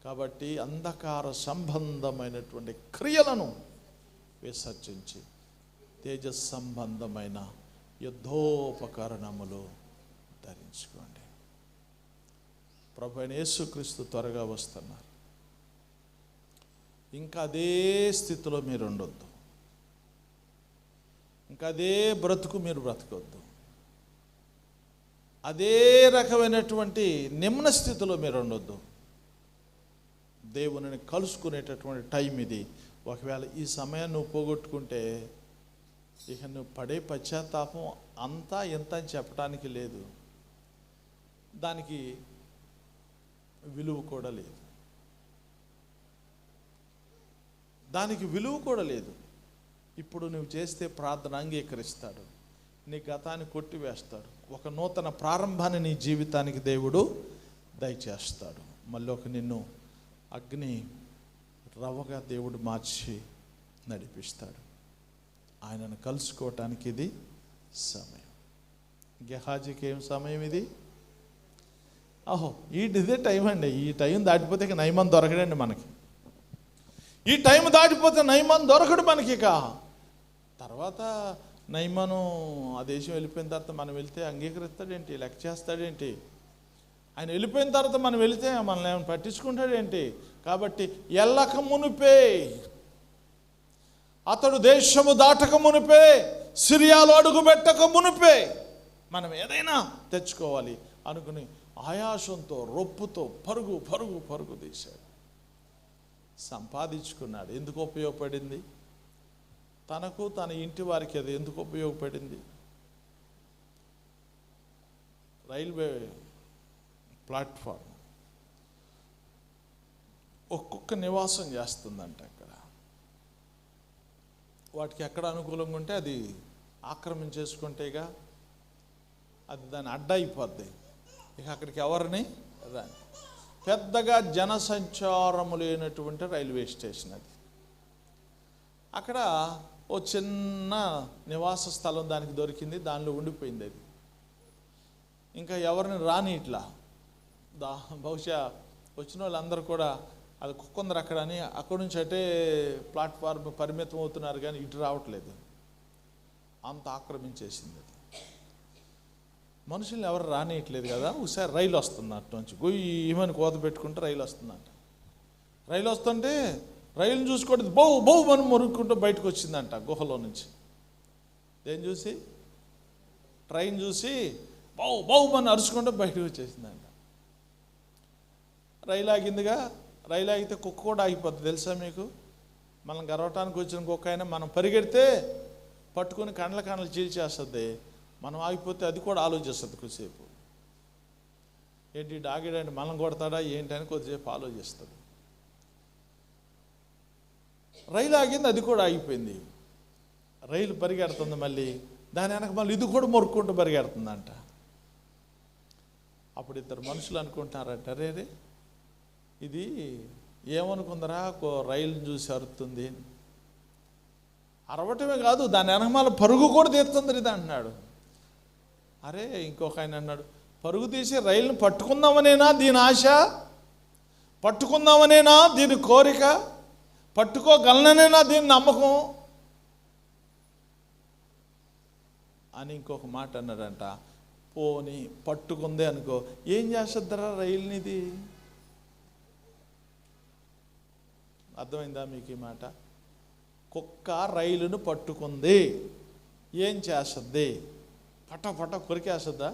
[SPEAKER 1] కాబట్టి అంధకార సంబంధమైనటువంటి క్రియలను విసర్జించి తేజస్ సంబంధమైన యుద్ధోపకరణములు ధరించుకోండి. ప్రభువైన యేసుక్రీస్తు త్వరగా వస్తున్నారు. ఇంకా అదే స్థితిలో మీరు ఉండొద్దు. ఇంకా అదే బ్రతుకు మీరు బ్రతకొద్దు. అదే రకమైనటువంటి నిమ్న స్థితిలో మీరు ఉండొద్దు. దేవునిని కలుసుకునేటటువంటి టైం ఇది. ఒకవేళ ఈ సమయాన్ని నువ్వు పోగొట్టుకుంటే ఇక నువ్వు పడే పశ్చాత్తాపం అంతా ఎంత అని చెప్పడానికి లేదు. దానికి విలువ కూడా లేదు. దానికి విలువ కూడా లేదు. ఇప్పుడు నువ్వు చేస్తే ప్రార్థన అంగీకరిస్తాడు. నీ గతాన్ని కొట్టివేస్తాడు. ఒక నూతన ప్రారంభాన్ని నీ జీవితానికి దేవుడు దయచేస్తాడు. మళ్ళీ నిన్ను అగ్ని రవ్వగా దేవుడు మార్చి నడిపిస్తాడు. ఆయనను కలుసుకోవటానికి ఇది సమయం. గెహాజీకి ఏం సమయం ఇది? ఇదే టైం అండి. ఈ టైం దాటిపోతే ఇక నయమాన్ దొరకడండి మనకి. ఈ టైం దాటిపోతే నయమాన్ దొరకడు మనకి. ఇక తర్వాత నయమాను ఆ దేశం వెళ్ళిపోయిన తర్వాత మనం వెళ్తే అంగీకరిస్తాడేంటి? లెక్క చేస్తాడేంటి? ఆయన వెళ్ళిపోయిన తర్వాత మనం వెళితే మనల్ని ఏమైనా పట్టించుకుంటాడేంటి? కాబట్టి ఎల్లక మునిపే, అతడు దేశము దాటక మునిపే, సిరియాలో అడుగు పెట్టక మునిపే మనం ఏదైనా తెచ్చుకోవాలి అనుకుని ఆయాసంతో రొప్పుతో పరుగు పరుగు పరుగు తీశాడు. సంపాదించుకున్నాడు. ఎందుకు ఉపయోగపడింది? తనకు తన ఇంటి వారికి అది ఎందుకు ఉపయోగపడింది? రైల్వే ప్లాట్ఫామ్ ఒక్కొక్క నివాసం చేస్తుందంట. అక్కడ వాటికి ఎక్కడ అనుకూలంగా ఉంటే అది ఆక్రమించేసుకుంటేగా అది దాని అడ్డ అయిపోద్ది. ఇక అక్కడికి ఎవరిని రాని. పెద్దగా జనసంచారము లేనటువంటి రైల్వే స్టేషన్ అది. అక్కడ ఓ చిన్న నివాస స్థలం దానికి దొరికింది, దానిలో ఉండిపోయింది అది. ఇంకా ఎవరిని రాని ఇట్లా బహుశా వచ్చిన వాళ్ళందరూ కూడా అది కొందరు అక్కడ అని అక్కడి నుంచి అంటే ప్లాట్ఫామ్ పరిమితం అవుతున్నారు, కానీ ఇటు రావట్లేదు. అంత ఆక్రమించేసింది అది. మనుషుల్ని ఎవరు రానియట్లేదు కదా. ఒకసారి రైలు వస్తుంది అటు నుంచి గొయ్యమని కోత పెట్టుకుంటే రైలు వస్తుందంట. రైలు వస్తుంటే రైలుని చూసుకోవడం బౌ బౌ అని మురుక్కుంటూ బయటకు వచ్చిందంట గుహలో నుంచి. దేని చూసి? ట్రైన్ చూసి బౌ బౌ అని అరుచుకుంటూ బయటకు వచ్చేసిందంట. రైలు ఆగిందిగా. రైలు ఆగితే కుక్క కూడా ఆగిపోద్ది తెలుసా మీకు? మనం గరవటానికి వచ్చిన కుక్క అయినా మనం పరిగెడితే పట్టుకొని కండ్ల చీల్చేస్తుంది. మనం ఆగిపోతే అది కూడా ఆలోచిస్తుంది కొద్దిసేపు. ఏంటి ఆగాడంటే మనం కొడతాడా ఏంటని కొద్దిసేపు ఆలోచిస్తుంది. రైలు ఆగింది, అది కూడా ఆగిపోయింది. రైలు పరిగెడుతుంది, మళ్ళీ దాని వెనక మళ్ళీ ఇది కూడా మొరుక్కుంటూ పరిగెడుతుందంట. అప్పుడు ఇద్దరు మనుషులు అనుకుంటున్నారంట, రే ఇది ఏమనుకుందరా రైలుని చూసి అరుతుంది. అరవటమే కాదు, దాని వెనకమాల పరుగు కూడా తీస్తుంది ఇది అంటున్నాడు. అరే ఇంకొక ఆయన అన్నాడు, పరుగు తీసి రైలుని పట్టుకుందామనేనా దీని ఆశ? పట్టుకుందామనేనా దీని కోరిక? పట్టుకోగలననేనా దీని నమ్మకం అని ఇంకొక మాట అన్నాడంట. పోని పట్టుకుందే అనుకో, ఏం చేస్తుందరా రైలునిది? అర్థమైందా మీకు ఈ మాట? కుక్క రైలును పట్టుకుంది, ఏం చేస్తుంది? పట కొరికేస్తుందా?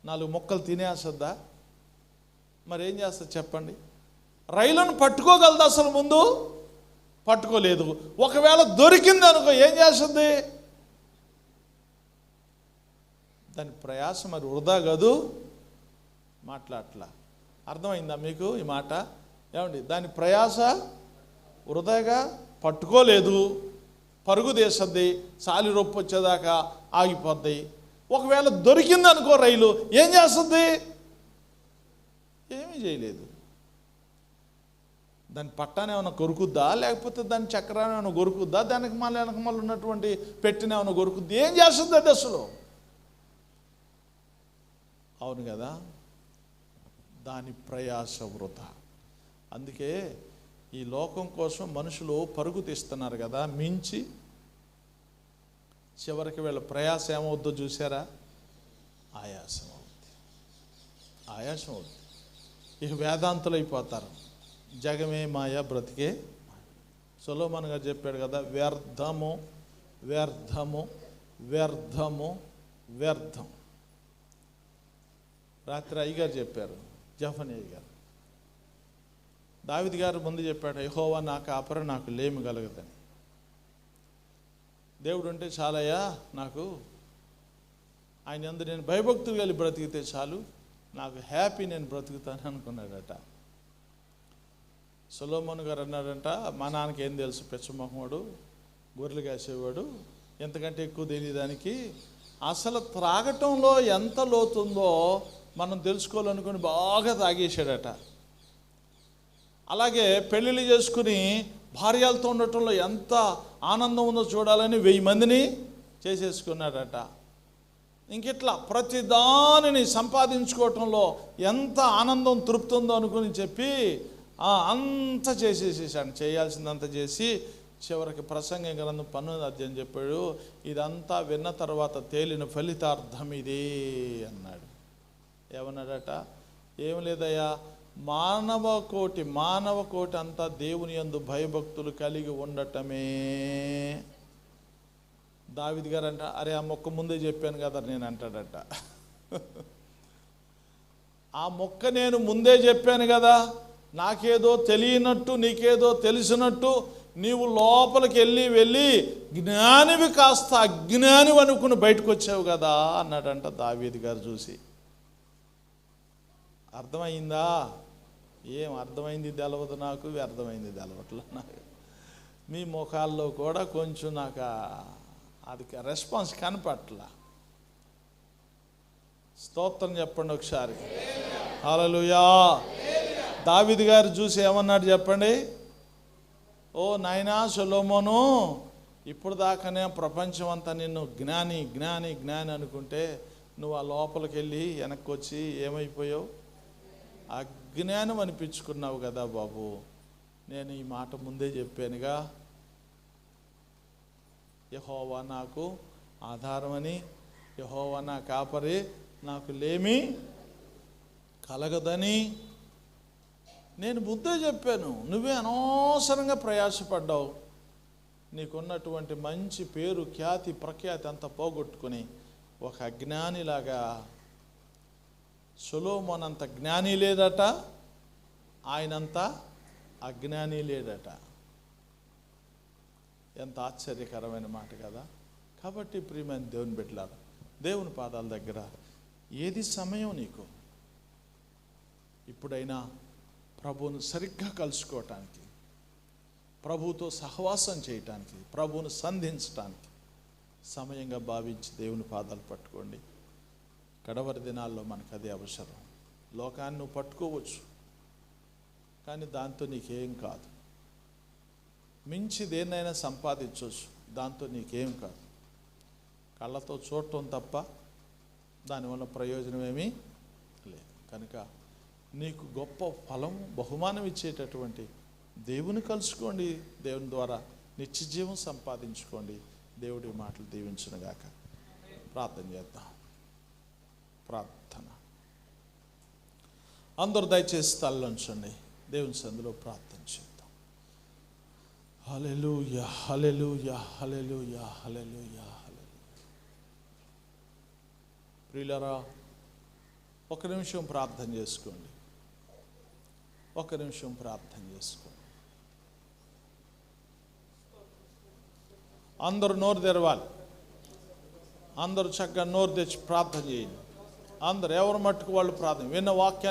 [SPEAKER 1] 4 ముక్కలు తినేస్తుందా? మరి ఏం చేస్తుంది చెప్పండి? రైలును పట్టుకోగలదా అసలు? ముందు పట్టుకోలేదు. ఒకవేళ దొరికింది అనుకో, ఏం చేస్తుంది? దాని ప్రయాస మరి వృధా కాదు. మాట్లాడట్లా. అర్థమైందా మీకు ఈ మాట? ఏమండి, దాని ప్రయాస వృధాగా. పట్టుకోలేదు, పరుగు తీస్తుంది, సాలి రొప్పు వచ్చేదాకా ఆగిపోద్ది. ఒకవేళ దొరికింది అనుకో రైలు, ఏం చేస్తుంది? ఏమీ చేయలేదు. దాని పట్టాన్ని ఏమైనా కొరుకుద్దా, లేకపోతే దాని చక్రాన్ని ఏమైనా కొరుకుద్దా, దానికి మళ్ళీ వెనక మళ్ళీ ఉన్నటువంటి పెట్టిన ఏమైనా కొరుకుద్ది? ఏం చేస్తుంది అది అసలు? అవును కదా, దాని ప్రయాస వృధా. అందుకే ఈ లోకం కోసం మనుషులు పరుగు తీస్తున్నారు కదా, మించి. చివరికి వీళ్ళ ప్రయాస ఏమవుద్దో చూసారా? ఆయాసం అవుద్ది. ఆయాసం అవుద్ది. ఇక వేదాంతులు అయిపోతారు. జగమే మాయ, బ్రతికే. సొలొమోను గారు చెప్పాడు కదా, వ్యర్థము వ్యర్థము వ్యర్థము వ్యర్థం. రాత్రి అయ్యగారు చెప్పారు, జఫనీ అయ్యగారు. దావీదు గారు ముందు చెప్పాడు, యెహోవా నా కాపరి, నాకు లేమి కలగదని. దేవుడు ఉంటే చాలయ్యా నాకు, ఆయన యందు నేను భయభక్తులు కలిగి బ్రతికితే చాలు, నాకు హ్యాపీ, నేను బ్రతుకుతాను అనుకున్నాడట. సొలొమోను గారు అన్నాడంట, మా నాన్నకి ఏం తెలుసు, పెచ్చమొహముడు, గొర్రెలు కాసేవాడు, ఎంతకంటే ఎక్కువ తెలియదానికి. అసలు త్రాగటంలో ఎంత లోతుందో మనం తెలుసుకోవాలనుకుని బాగా తాగేశాడట. అలాగే పెళ్ళిళ్ళు చేసుకుని భార్యలతో ఉండటంలో ఎంత ఆనందం ఉందో చూడాలని 1000 మందిని చేసేసుకున్నాడట. ఇంకిట్లా ప్రతి దానిని సంపాదించుకోవటంలో ఎంత ఆనందం, తృప్తి ఉందో అనుకుని చెప్పి అంత చేసేసేసాడు. చేయాల్సిందంతా చేసి చివరికి ప్రసంగ గ్రంథం 12వ అధ్యాయం చెప్పాడు, ఇదంతా విన్న తర్వాత తేలిన ఫలితార్థం ఇదే అన్నాడు. ఏమన్నాడట? ఏం లేదయ్యా, మానవ కోటి అంతా దేవుని యందు భయభక్తులు కలిగి ఉండటమే. దావీదు గారు అంట, అరే ఆ మొక్క ముందే చెప్పాను కదా నేను అంటాడట. ఆ మొక్క నేను ముందే చెప్పాను కదా, నాకేదో తెలియనట్టు నీకేదో తెలిసినట్టు నీవు లోపలికి వెళ్ళి జ్ఞానివి కాస్త అజ్ఞానివి అనుకుని బయటకు వచ్చావు కదా అన్నాడంట దావీదు గారు చూసి. అర్థమైందా? ఏం అర్థమైంది తెలవదు నాకు, అర్థమైంది తెలవట్లా నాకు. మీ ముఖాల్లో కూడా కొంచెం నాకు అది రెస్పాన్స్ కనపట్లా. స్తోత్రం చెప్పండి ఒకసారి. హల్లెలూయా. దావీదు గారు చూసి ఏమన్నాడు చెప్పండి? ఓ నాయనా సొలొమోను, ఇప్పుడు దాకానే ప్రపంచం అంతా నిన్ను జ్ఞాని జ్ఞాని జ్ఞాని అనుకుంటే నువ్వు ఆ లోపలికి వెళ్ళి వెనక్కి వచ్చి ఏమైపోయావు? అజ్ఞానం అనిపించుకున్నావు కదా బాబు. నేను ఈ మాట ముందే చెప్పానుగా, యెహోవా నాకు ఆధారమని, యెహోవా నా కాపరి, నాకు లేమి కలగదని నేను ముందే చెప్పాను. నువ్వే అనవసరంగా ప్రయాసపడ్డావు. నీకున్నటువంటి మంచి పేరు, ఖ్యాతి, ప్రఖ్యాతి అంతా పోగొట్టుకుని ఒక అజ్ఞానిలాగా. సొలొమోను అంత జ్ఞాని లేదట, ఆయనంత అజ్ఞాని లేదట. ఎంత ఆశ్చర్యకరమైన మాట కదా. కాబట్టి ప్రియమైన దేవుని బిడ్డలారా, దేవుని పాదాల దగ్గర ఏది సమయం నీకు? ఇప్పుడైనా ప్రభువును సరిగ్గా కలుసుకోవటానికి, ప్రభువుతో సహవాసం చేయటానికి, ప్రభువును సంధించటానికి సమయంగా భావించి దేవుని పాదాలు పట్టుకోండి. కడవరి దినాల్లో మనకు అదే అవసరం. లోకాన్ని నువ్వు పట్టుకోవచ్చు, కానీ దాంతో నీకేం కాదు. మించి దేన్నైనా సంపాదించవచ్చు, దాంతో నీకేం కాదు. కళ్ళతో చూడటం తప్ప దానివల్ల ప్రయోజనం ఏమీ లేదు. కనుక నీకు గొప్ప ఫలం, బహుమానం ఇచ్చేటటువంటి దేవుని కలుసుకోండి. దేవుని ద్వారా నిత్య జీవం సంపాదించుకోండి. దేవుడి మాటలు దీవించునుగాక. ప్రార్థన చేద్దాం. ప్రార్థన. అందరూ దయచేసి తలలోంచండి. దేవుని సందులో ప్రార్థన చేద్దాం. హల్లెలూయా, హల్లెలూయా, హల్లెలూయా, హల్లెలూయా, హల్లెలూయా. ప్రియులారా, ఒక నిమిషం ప్రార్థన చేసుకోండి. ఒక నిమిషం ప్రార్థన చేసుకోండి. అందరూ నోరు తెరవాలి. అందరూ చక్కగా నోరు తెచ్చి ప్రార్థన చేయండి. అందరు ఎవరు మట్టుకు వాళ్ళు ప్రార్థన విన్న వాక్యాన్ని